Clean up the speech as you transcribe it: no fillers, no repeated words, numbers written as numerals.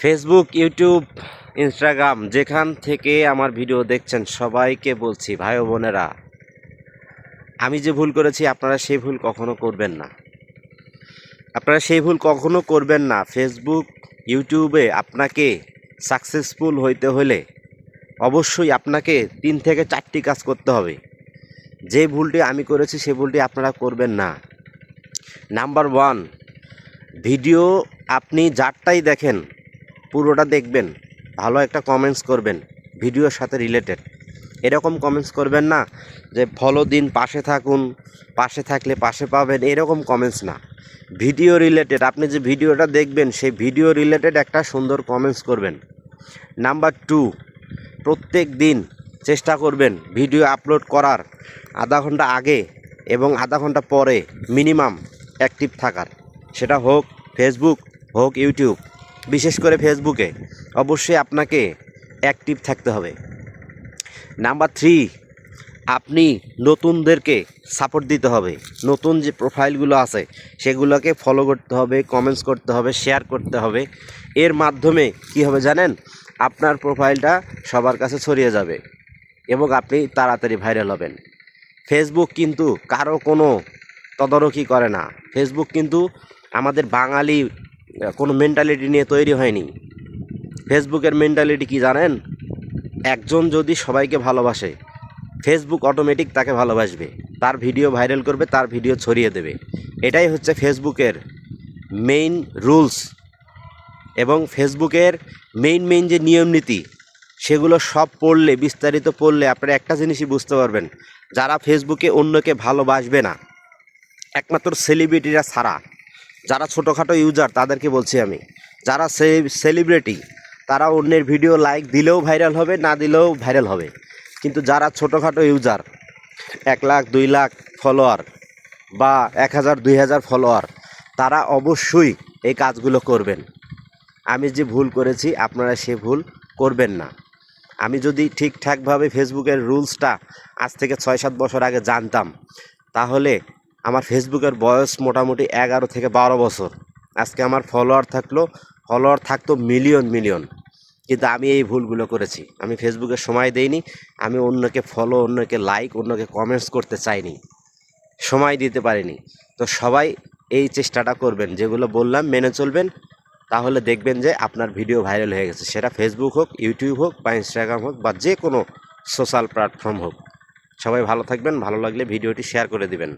Facebook, YouTube, Instagram যেখান থেকে আমার ভিডিও দেখছেন সবাইকে বলছি ভাই ও বোনেরা, আমি যে ভুল করেছি আপনারা সেই ভুল কখনো করবেন না। আপনারা সেই ভুল কখনো করবেন না। ফেসবুক, ইউটিউবে আপনাকে সাকসেসফুল হইতে হলে অবশ্যই আপনাকে 3 থেকে 4টি কাজ করতে হবে। যে ভুলটি আমি করেছি সেই ভুলটি আপনারা করবেন না। নাম্বার 1, ভিডিও আপনি যারটাই দেখেন পুরোটা দেখবেন, ভালো একটা কমেন্টস করবেন ভিডিওর সাথে রিলেটেড। এরকম কমেন্টস করবেন না যে ফলো দিন, পাশে থাকুন, পাশে থাকলে পাশে পাবেন, এরকম কমেন্টস না। ভিডিও রিলেটেড, আপনি যে ভিডিওটা দেখবেন সেই ভিডিও রিলেটেড একটা সুন্দর কমেন্টস করবেন। নাম্বার 2, প্রত্যেক দিন চেষ্টা করবেন ভিডিও আপলোড করার আধা ঘন্টা আগে এবং আধা ঘন্টা পরে মিনিমাম অ্যাক্টিভ থাকার। সেটা হোক ফেসবুক, হোক ইউটিউব। বিশেষ করে ফেসবুকে অবশ্যই আপনাকে অ্যাক্টিভ থাকতে হবে। নাম্বার 3, আপনি নতুনদেরকে সাপোর্ট দিতে হবে। নতুন যে প্রোফাইলগুলো আছে সেগুলোকে ফলো করতে হবে, কমেন্টস করতে হবে, শেয়ার করতে হবে। এর মাধ্যমে কি হবে জানেন? আপনার প্রোফাইলটা সবার কাছে ছড়িয়ে যাবে এবং আপনি তাড়াতাড়ি ভাইরাল হবেন। ফেসবুক কিন্তু কারো কোনো তদারকি করে না। ফেসবুক কিন্তু আমাদের বাঙালি কোনো মেন্টালিটি নিয়ে তৈরি হয়নি। ফেসবুকের মেন্টালিটি কি জানেন? একজন যদি সবাইকে ভালোবাসে, ফেসবুক অটোমেটিক তাকে ভালোবাসবে, তার ভিডিও ভাইরাল করবে, তার ভিডিও ছড়িয়ে দেবে। এটাই হচ্ছে ফেসবুকের মেইন রুলস এবং ফেসবুকের মেইন যে নিয়ম নীতি সেগুলো সব পড়লে, বিস্তারিত পড়লে আপনারা একটা জিনিসই বুঝতে পারবেন, যারা ফেসবুকে অন্যকে ভালোবাসবে না, একমাত্র সেলিব্রিটিরা ছাড়া, যারা ছোটোখাটো ইউজার তাদেরকে বলছি আমি, যারা সেলিব্রিটি তারা অন্যের ভিডিও লাইক দিলেও ভাইরাল হবে, না দিলেও ভাইরাল হবে। কিন্তু যারা ছোটোখাটো ইউজার 1 লাখ 2 লাখ ফলোয়ার বা 1000 2000 ফলোয়ার, তারা অবশ্যই এই কাজগুলো করবেন। আমি যে ভুল করেছি আপনারা সে ভুল করবেন না। আমি যদি ঠিকঠাকভাবে ফেসবুকের রুলসটা আজ থেকে 6-7 বছর আগে জানতাম, তাহলে আমার ফেসবুকের বয়স মোটামুটি 11 থেকে 12 বছর। আজকে আমার ফলোয়ার থাকতো মিলিয়ন। কিন্তু আমি এই ভুলগুলো করেছি। আমি ফেসবুকে সময় দেইনি, আমি অন্যকে ফলো, অন্যকে লাইক, অন্যকে কমেন্টস করতে চাইনি, সময় দিতে পারিনি। তো সবাই এই চেষ্টাটা করবেন, যেগুলো বললাম মেনে চলবেন, তাহলে দেখবেন যে আপনার ভিডিও ভাইরাল হয়ে গেছে। সেটা ফেসবুক হোক, ইউটিউব হোক বা ইনস্টাগ্রাম হোক বা যে কোনো সোশ্যাল প্ল্যাটফর্ম হোক। সবাই ভালো থাকবেন, ভালো লাগলে ভিডিওটি শেয়ার করে দিবেন।